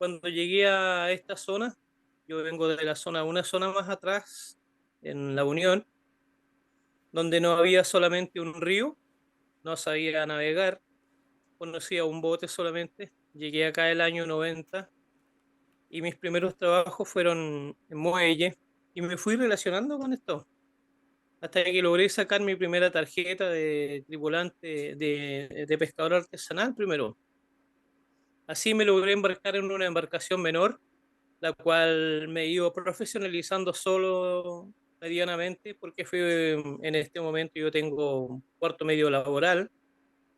Cuando llegué a esta zona, yo vengo de la zona, una zona más atrás, en La Unión, donde no había solamente un río, no sabía navegar, conocía un bote solamente. Llegué acá el año 90 y mis primeros trabajos fueron en muelle y me fui relacionando con esto hasta que logré sacar mi primera tarjeta de tripulante de pescador artesanal primero. Así me logré embarcar en una embarcación menor, la cual me he ido profesionalizando solo medianamente, porque en este momento yo tengo un cuarto medio laboral,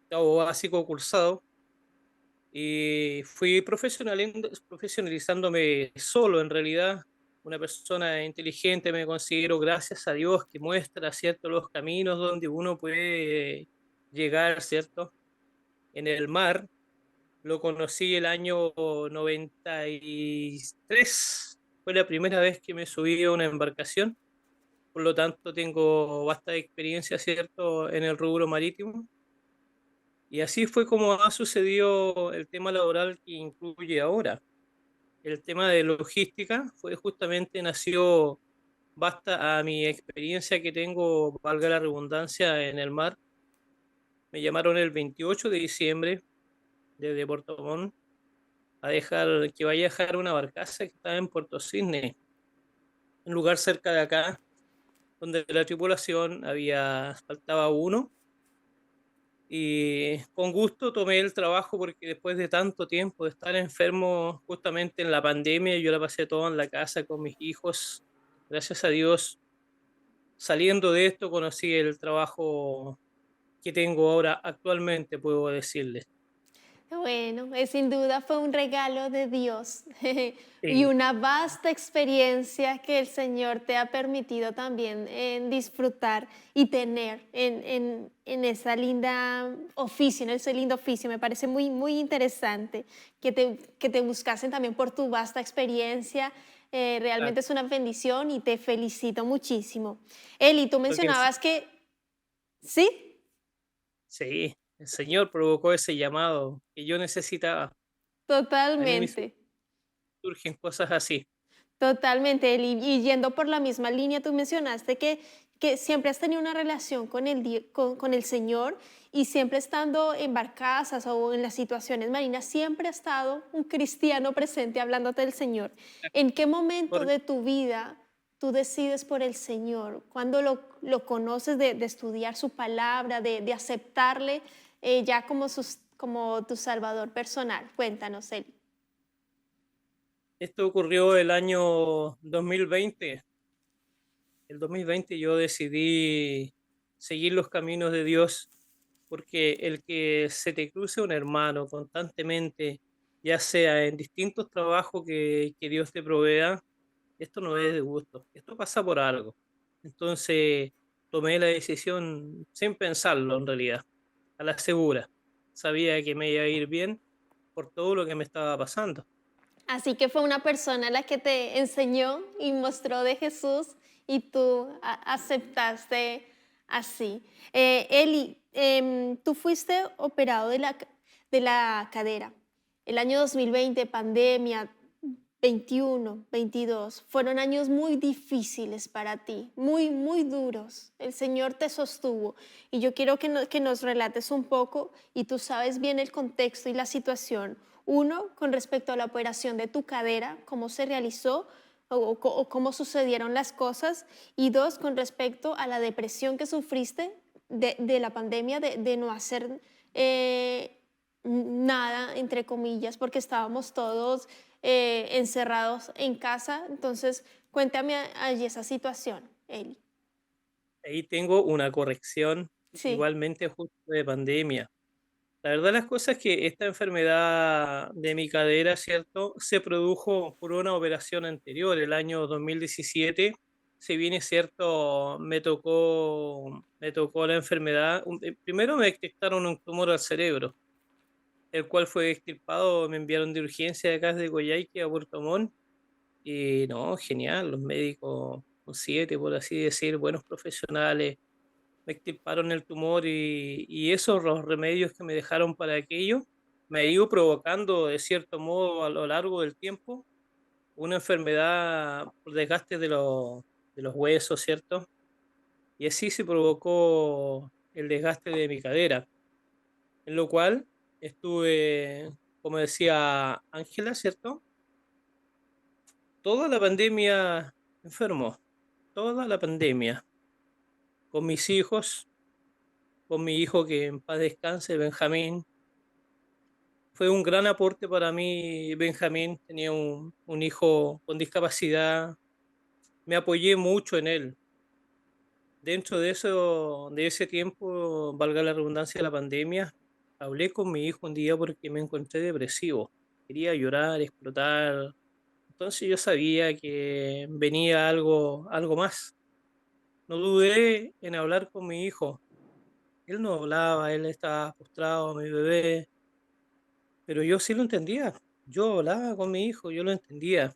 octavo básico cursado, y fui profesionalizándome solo en realidad. Una persona inteligente me considero, gracias a Dios, que muestra, ¿cierto?, los caminos donde uno puede llegar, ¿cierto? En el mar lo conocí el año 93. Fue la primera vez que me subí a una embarcación. Por lo tanto, tengo vasta experiencia, ¿cierto?, en el rubro marítimo. Y así fue como ha sucedido el tema laboral que incluye ahora. El tema de logística fue justamente, nació basta a mi experiencia que tengo, valga la redundancia, en el mar. Me llamaron el 28 de diciembre desde Puerto Montt a dejar que vaya a dejar una barcaza que estaba en Puerto Cisne, un lugar cerca de acá, donde la tripulación faltaba uno, y con gusto tomé el trabajo porque después de tanto tiempo de estar enfermo, justamente en la pandemia, yo la pasé todo en la casa con mis hijos. Gracias a Dios, saliendo de esto, conocí el trabajo que tengo ahora actualmente, puedo decirles. Bueno, sin duda fue un regalo de Dios y Sí, una vasta experiencia que el Señor te ha permitido también disfrutar y tener en esa linda oficio, en ese lindo oficio. Me parece muy, muy interesante que te buscasen también por tu vasta experiencia. claro, Realmente es una bendición y te felicito muchísimo. Eli, tú porque mencionabas que, ¿sí? sí, el Señor provocó ese llamado que yo necesitaba. A mí me Totalmente. surgen cosas así. Totalmente, Eli. Y yendo por la misma línea, tú mencionaste que siempre has tenido una relación con con el Señor y siempre estando en barcazas o en las situaciones marinas, siempre ha estado un cristiano presente hablándote del Señor. ¿En qué momento Por- de tu vida tú decides por el Señor? ¿Cuándo lo conoces de estudiar su palabra, de aceptarle ya como, como tu Salvador personal? Cuéntanos, Eli. Esto ocurrió el año 2020. El 2020 yo decidí seguir los caminos de Dios, porque el que se te cruce un hermano constantemente, ya sea en distintos trabajos que Dios te provea, esto no es de gusto, esto pasa por algo. Entonces tomé la decisión sin pensarlo en realidad, a la segura. Sabía que me iba a ir bien por todo lo que me estaba pasando. Así que fue una persona la que te enseñó y mostró de Jesús y tú aceptaste así. Eli, tú fuiste operado de de la cadera. El año 2020, pandemia, 21, 22, fueron años muy difíciles para ti, muy, muy duros. El Señor te sostuvo y yo quiero que nos relates un poco y tú sabes bien el contexto y la situación. Uno, con respecto a la operación de tu cadera, cómo se realizó o cómo sucedieron las cosas. Y dos, con respecto a la depresión que sufriste de la pandemia, de no hacer nada, entre comillas, porque estábamos todos encerrados en casa. Entonces, cuéntame allí esa situación, Eli. Ahí tengo una corrección Sí. igualmente justo de pandemia. La verdad las cosas es que esta enfermedad de mi cadera, ¿cierto?, se produjo por una operación anterior, el año 2017. Si bien es cierto, me tocó la enfermedad. Primero me detectaron un tumor al cerebro, el cual fue extirpado, me enviaron de urgencia de acá de Coyhaique a Puerto Montt. Y no, genial, los médicos, un 7, por así decir, buenos profesionales, me extirparon el tumor y esos los remedios que me dejaron para aquello me ha ido provocando de cierto modo a lo largo del tiempo una enfermedad por desgaste de los huesos, ¿cierto? Y así se provocó el desgaste de mi cadera, en lo cual estuve, como decía Ángela, ¿cierto? Toda la pandemia enfermo, toda la pandemia, con mis hijos, con mi hijo que en paz descanse, Benjamín. Fue un gran aporte para mí, Benjamín. Tenía un hijo con discapacidad. Me apoyé mucho en él. Dentro de eso, de ese tiempo, valga la redundancia de la pandemia, hablé con mi hijo un día porque me encontré depresivo. Quería llorar, explotar. Entonces yo sabía que venía algo más. No dudé en hablar con mi hijo. Él no hablaba, él estaba postrado, mi bebé, pero yo sí lo entendía. Yo hablaba con mi hijo, yo lo entendía.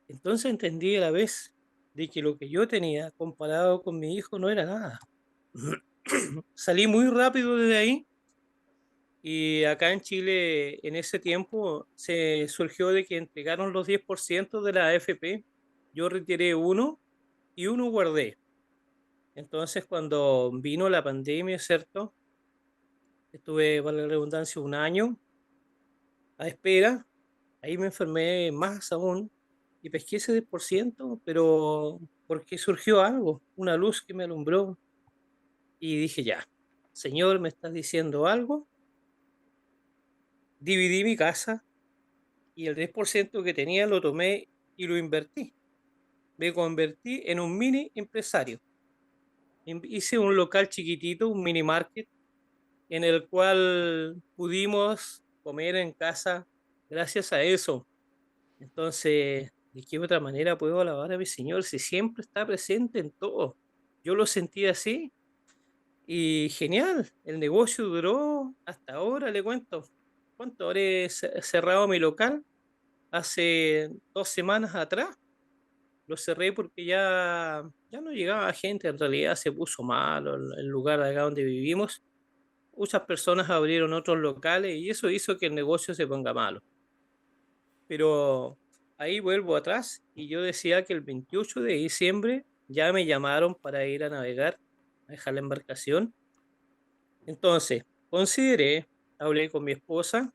Entonces entendí a la vez de que lo que yo tenía comparado con mi hijo no era nada. Salí muy rápido desde ahí y acá en Chile en ese tiempo se surgió de que entregaron los 10% de la AFP. Yo retiré uno y uno guardé. Entonces cuando vino la pandemia, ¿cierto? Estuve, vale la redundancia, un año a espera. Ahí me enfermé más aún y pesqué ese 10%, pero porque surgió algo, una luz que me alumbró y dije, ya, Señor, me estás diciendo algo. Dividí mi casa y el 10% que tenía lo tomé y lo invertí. Me convertí en un mini empresario. Hice un local chiquitito, un mini market, en el cual pudimos comer en casa gracias a eso. Entonces, ¿de qué otra manera puedo alabar a mi Señor si siempre está presente en todo? Yo lo sentí así y genial. El negocio duró hasta ahora, le cuento. ¿Cuánto habré cerrado mi local? Hace 2 semanas atrás. Lo cerré porque ya no llegaba gente. En realidad se puso malo el lugar de acá donde vivimos. Muchas personas abrieron otros locales y eso hizo que el negocio se ponga malo. Pero ahí vuelvo atrás y yo decía que el 28 de diciembre ya me llamaron para ir a navegar, a dejar la embarcación. Entonces, consideré, hablé con mi esposa,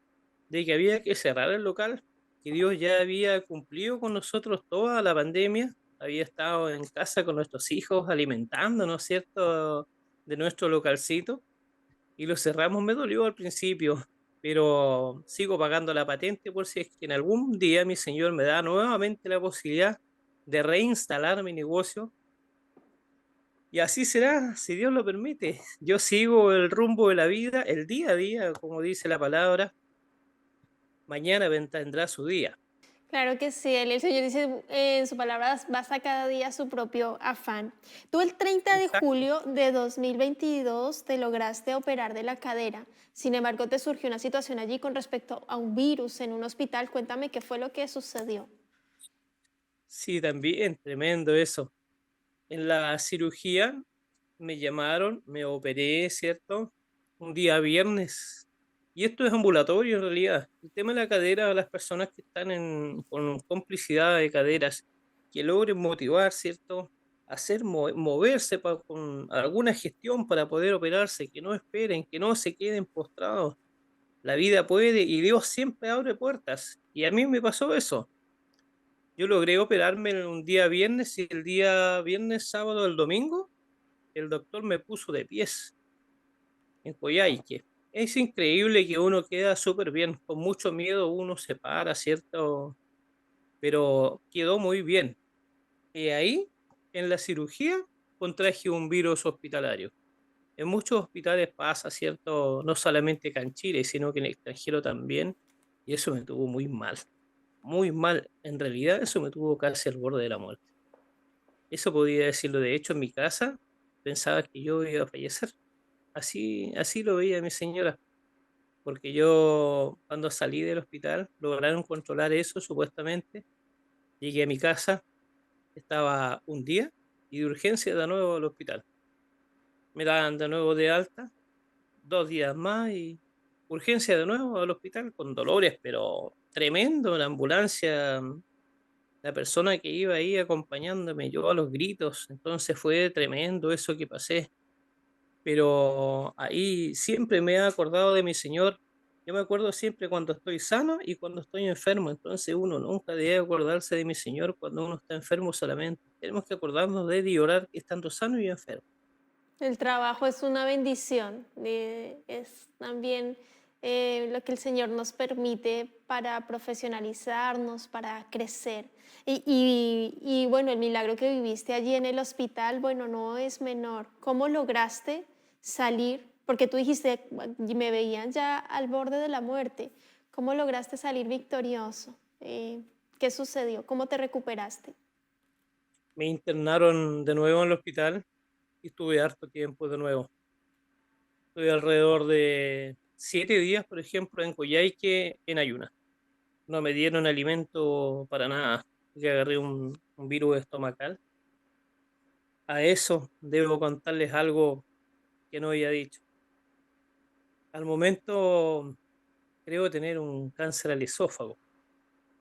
de que había que cerrar el local, que Dios ya había cumplido con nosotros toda la pandemia, había estado en casa con nuestros hijos alimentándonos, ¿cierto?, de nuestro localcito y lo cerramos. Me dolió al principio, pero sigo pagando la patente por si es que en algún día mi señor me da nuevamente la posibilidad de reinstalar mi negocio. Y así será, si Dios lo permite. Yo sigo el rumbo de la vida, el día a día, como dice la palabra. Mañana tendrá su día. Claro que sí, el Señor dice en su palabra, basta cada día su propio afán. Tú el 30 de Exacto. julio de 2022 te lograste operar de la cadera, sin embargo te surgió una situación allí con respecto a un virus en un hospital. Cuéntame qué fue lo que sucedió. Sí, también, tremendo eso. En la cirugía me llamaron, me operé, ¿cierto? Un día viernes. Y esto es ambulatorio en realidad. El tema de la cadera, las personas que están con complicidad de caderas, que logren motivar, ¿cierto? Hacer moverse con alguna gestión para poder operarse, que no esperen, que no se queden postrados. La vida puede y Dios siempre abre puertas. Y a mí me pasó eso. Yo logré operarme en un día viernes y el día viernes, sábado, el domingo, el doctor me puso de pies en Coyhaique. Es increíble que uno queda súper bien, con mucho miedo uno se para, ¿cierto? Pero quedó muy bien. Y ahí, en la cirugía, contraje un virus hospitalario. En muchos hospitales pasa, ¿cierto? No solamente acá en Chile, sino que en el extranjero también. Y eso me tuvo muy mal, muy mal. En realidad, eso me tuvo casi al borde de la muerte. Eso podía decirlo. De hecho, en mi casa pensaba que yo iba a fallecer. Así lo veía mi señora, porque yo cuando salí del hospital lograron controlar eso supuestamente. Llegué a mi casa, estaba un día y de urgencia de nuevo al hospital. Me daban de nuevo de alta, 2 días más urgencia de nuevo al hospital con dolores, pero tremendo, la ambulancia, la persona que iba ahí acompañándome, yo a los gritos, entonces fue tremendo eso que pasé, pero ahí siempre me he acordado de mi Señor. Yo me acuerdo siempre cuando estoy sano y cuando estoy enfermo, entonces uno nunca debe acordarse de mi Señor cuando uno está enfermo solamente. Tenemos que acordarnos de él y orar estando sano y enfermo. El trabajo es una bendición, es también lo que el Señor nos permite para profesionalizarnos, para crecer. Y bueno, el milagro que viviste allí en el hospital, bueno, no es menor. ¿Cómo lograste salir? Porque tú dijiste, me veían ya al borde de la muerte. ¿Cómo lograste salir victorioso? ¿Qué sucedió? ¿Cómo te recuperaste? Me internaron de nuevo en el hospital y estuve harto tiempo de nuevo. Estuve alrededor de 7 días, por ejemplo, en Coyhaique en ayunas. No me dieron alimento para nada, porque agarré un virus estomacal. A eso debo contarles algo que no había dicho. Al momento creo tener un cáncer al esófago,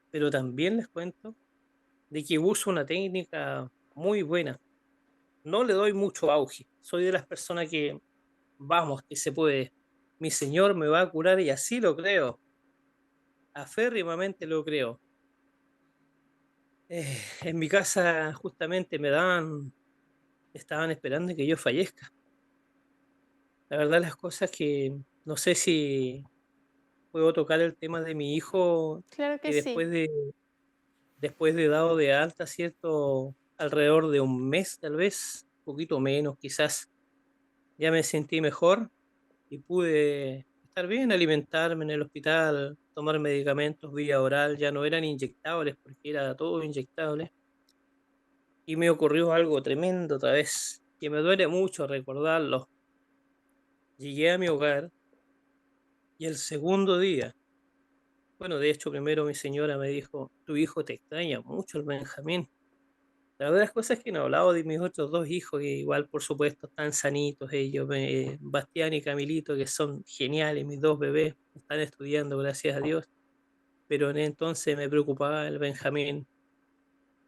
pero también les cuento de que uso una técnica muy buena. No le doy mucho auge. Soy de las personas que, vamos, que se puede. Mi Señor me va a curar y así lo creo. Aférrimamente lo creo. En mi casa justamente estaban esperando que yo fallezca. La verdad las cosas que no sé si puedo tocar el tema de mi hijo, Claro que que sí. después de dado de alta, ¿cierto? Alrededor de un mes tal vez, un poquito menos quizás, ya me sentí mejor y pude estar bien, alimentarme en el hospital, tomar medicamentos vía oral, ya no eran inyectables porque era todo inyectable. Y me ocurrió algo tremendo otra vez, que me duele mucho recordarlo. Llegué a mi hogar y el segundo día, bueno, de hecho primero mi señora me dijo, tu hijo te extraña mucho el Benjamín. La verdad es cosas que no he hablado de mis otros dos hijos, que igual por supuesto están sanitos ellos, Bastián y Camilito, que son geniales, mis dos bebés, están estudiando, gracias a Dios, pero en entonces me preocupaba el Benjamín.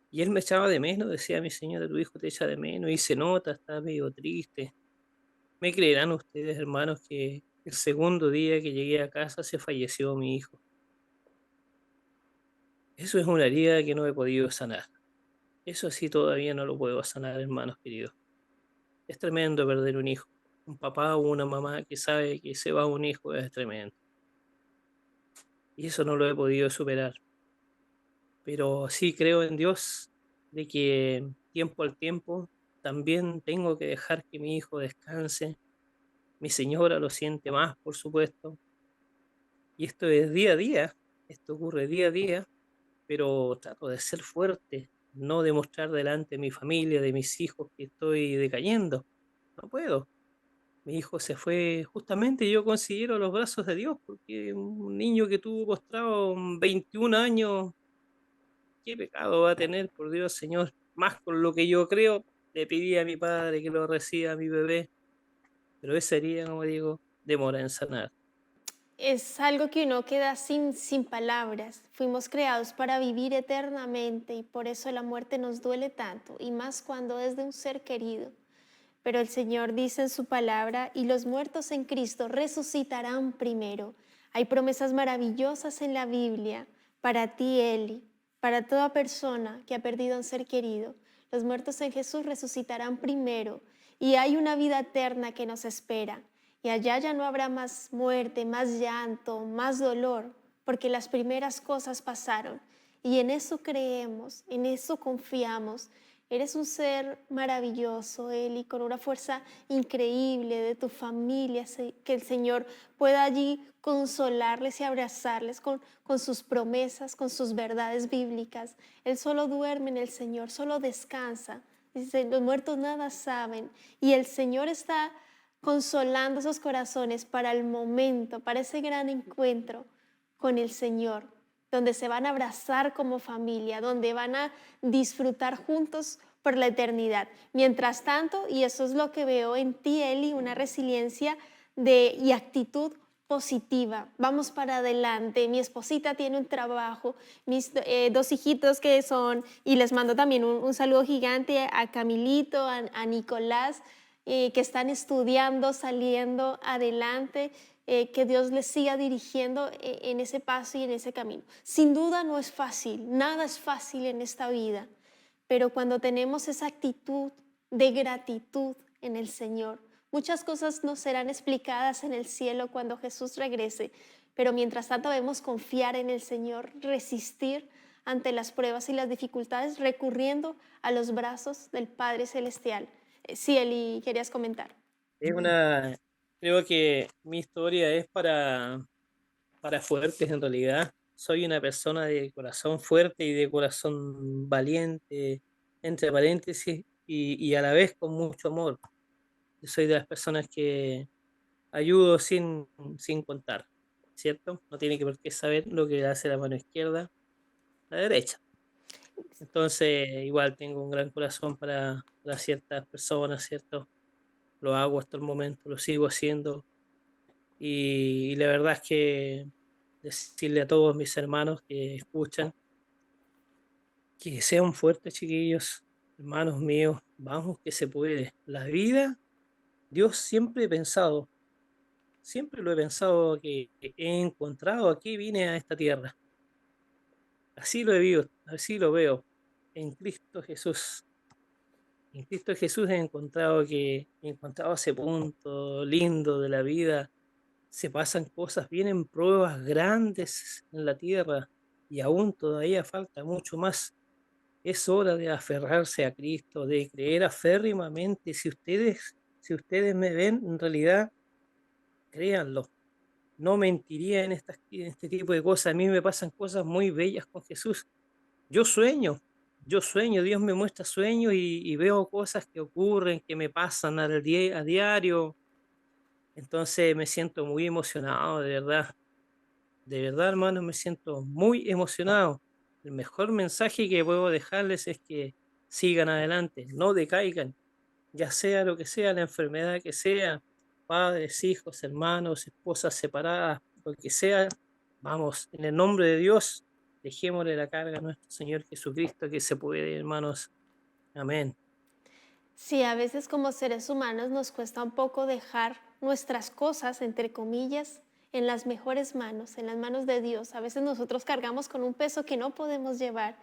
Y él me echaba de menos, decía mi señora, tu hijo te echa de menos, y se nota, está medio triste. ¿Me creerán ustedes, hermanos, que el segundo día que llegué a casa se falleció mi hijo? Eso es una herida que no he podido sanar. Eso sí todavía no lo puedo sanar, hermanos queridos. Es tremendo perder un hijo. Un papá o una mamá que sabe que se va un hijo es tremendo. Y eso no lo he podido superar. Pero sí creo en Dios de que tiempo al tiempo también tengo que dejar que mi hijo descanse. Mi señora lo siente más, por supuesto. Y esto es día a día. Esto ocurre día a día, pero trato de ser fuerte, no demostrar delante de mi familia, de mis hijos, que estoy decayendo. No puedo. Mi hijo se fue justamente, yo considero, a los brazos de Dios, porque un niño que tuvo postrado 21 años, ¿qué pecado va a tener, por Dios, Señor? Más con lo que yo creo, le pedí a mi padre que lo reciba a mi bebé, pero esa herida, como digo, demora en sanar. Es algo que uno queda sin palabras. Fuimos creados para vivir eternamente y por eso la muerte nos duele tanto, y más cuando es de un ser querido. Pero el Señor dice en su palabra, y los muertos en Cristo resucitarán primero. Hay promesas maravillosas en la Biblia para ti, Eli, para toda persona que ha perdido a un ser querido. Los muertos en Jesús resucitarán primero y hay una vida eterna que nos espera. Y allá ya no habrá más muerte, más llanto, más dolor, porque las primeras cosas pasaron. Y en eso creemos, en eso confiamos. Eres un ser maravilloso, Eli, con una fuerza increíble de tu familia, que el Señor pueda allí consolarles y abrazarles con sus promesas, con sus verdades bíblicas. Él solo duerme en el Señor, solo descansa. Dice, los muertos nada saben. Y el Señor está consolando esos corazones para el momento, para ese gran encuentro con el Señor, donde se van a abrazar como familia, donde van a disfrutar juntos por la eternidad. Mientras tanto, y eso es lo que veo en ti, Eli, una resiliencia y actitud positiva, vamos para adelante. Mi esposita tiene un trabajo, mis dos hijitos que son, y les mando también un saludo gigante a Camilito, a Nicolás, que están estudiando, saliendo adelante, que Dios les siga dirigiendo en ese paso y en ese camino. Sin duda no es fácil, nada es fácil en esta vida, pero cuando tenemos esa actitud de gratitud en el Señor, muchas cosas nos serán explicadas en el cielo cuando Jesús regrese, pero mientras tanto debemos confiar en el Señor, resistir ante las pruebas y las dificultades, recurriendo a los brazos del Padre Celestial. Sí, Eli, querías comentar. Es una, creo que mi historia es para fuertes en realidad. Soy una persona de corazón fuerte y de corazón valiente, entre paréntesis, y a la vez con mucho amor. Yo soy de las personas que ayudo sin contar, ¿cierto? No tiene que por qué saber lo que hace la mano izquierda, la derecha. Entonces, igual tengo un gran corazón para ciertas personas, ¿cierto? Lo hago hasta el momento, lo sigo haciendo. Y la verdad es que decirle a todos mis hermanos que escuchan que sean fuertes, chiquillos, hermanos míos, vamos que se puede. La vida, Dios siempre lo he pensado que he encontrado aquí, vine a esta tierra. Así lo he visto, así lo veo en Cristo Jesús. En Cristo Jesús he encontrado ese punto lindo de la vida. Se pasan cosas, vienen pruebas grandes en la tierra y aún todavía falta mucho más. Es hora de aferrarse a Cristo, de creer aférrimamente. Si ustedes me ven, en realidad, créanlo. No mentiría en este tipo de cosas. A mí me pasan cosas muy bellas con Jesús. Yo sueño, yo sueño, Dios me muestra sueños y veo cosas que ocurren, que me pasan a diario. Entonces me siento muy emocionado, de verdad, hermano, me siento muy emocionado. El mejor mensaje que puedo dejarles es que sigan adelante, no decaigan, ya sea lo que sea, la enfermedad que sea, padres, hijos, hermanos, esposas separadas, lo que sea, vamos, en el nombre de Dios, dejémosle la carga a nuestro Señor Jesucristo que se puede, hermanos. Amén. Sí, a veces como seres humanos nos cuesta un poco dejar nuestras cosas, entre comillas, en las mejores manos, en las manos de Dios. A veces nosotros cargamos con un peso que no podemos llevar,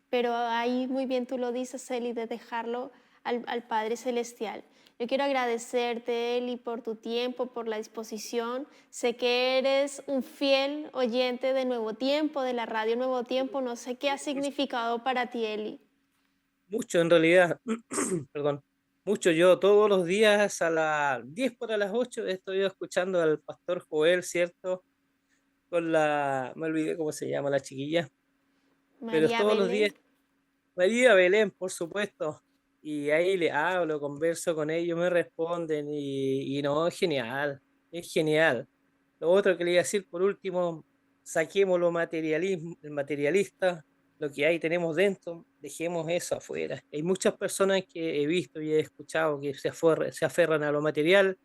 pero ahí muy bien tú lo dices, Eli, de dejarlo al Padre Celestial. Yo quiero agradecerte, Eli, por tu tiempo, por la disposición. Sé que eres un fiel oyente de Nuevo Tiempo, de la radio Nuevo Tiempo. No sé qué ha significado para ti, Eli. Mucho en realidad, perdón, mucho yo todos los días a las 10 para las 8 estoy escuchando al pastor Joel, ¿cierto? Me olvidé cómo se llama la chiquilla, pero María todos los Belén. días, María Belén, por supuesto, y ahí le hablo, converso con ellos, me responden y no, es genial, es genial. Lo otro que le iba a decir por último, saquemos el materialista, lo que hay tenemos dentro, dejemos eso afuera. Hay muchas personas que he visto y he escuchado que se aferran a lo material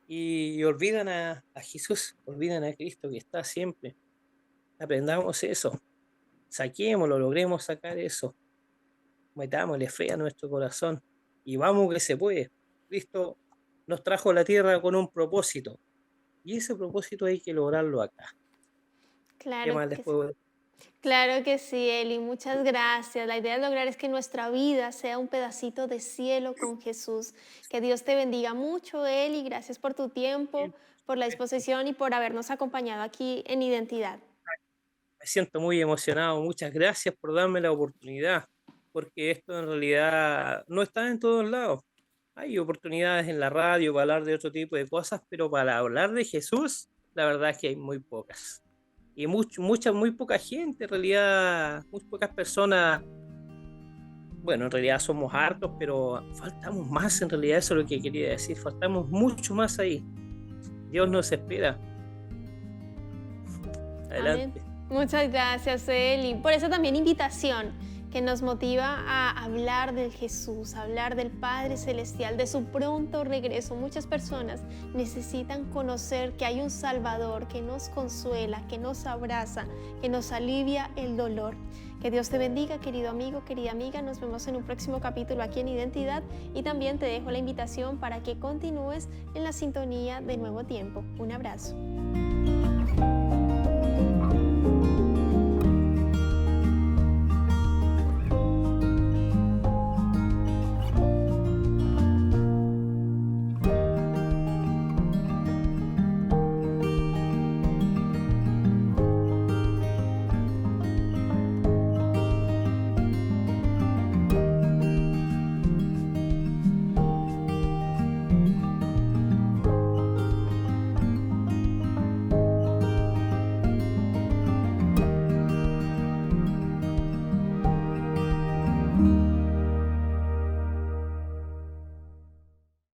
y olvidan a Jesús, olvidan a Cristo que está siempre. Aprendamos eso, saquémoslo, logremos sacar eso, metámosle fe a nuestro corazón y vamos que se puede. Cristo nos trajo a la tierra con un propósito y ese propósito hay que lograrlo acá. ¿Qué Claro más les que sí. puedo decir? Claro que sí, Eli, muchas gracias. La idea de lograr es que nuestra vida sea un pedacito de cielo con Jesús. Que Dios te bendiga mucho, Eli. Gracias por tu tiempo, por la disposición y por habernos acompañado aquí en Identidad. Me siento muy emocionado. Muchas gracias por darme la oportunidad, porque esto en realidad no está en todos lados. Hay oportunidades en la radio para hablar de otro tipo de cosas, pero para hablar de Jesús, la verdad es que hay muy pocas. Y muy poca gente, en realidad, muy pocas personas. Bueno, en realidad somos hartos, pero faltamos más, en realidad eso es lo que quería decir. Faltamos mucho más ahí. Dios nos espera. Amén. Adelante. Muchas gracias, Eli. Por eso también invitación. que nos motiva a hablar del Jesús, a hablar del Padre Celestial, de su pronto regreso. Muchas personas necesitan conocer que hay un Salvador que nos consuela, que nos abraza, que nos alivia el dolor. Que Dios te bendiga, querido amigo, querida amiga. Nos vemos en un próximo capítulo aquí en Identidad y también te dejo la invitación para que continúes en la sintonía de Nuevo Tiempo. Un abrazo.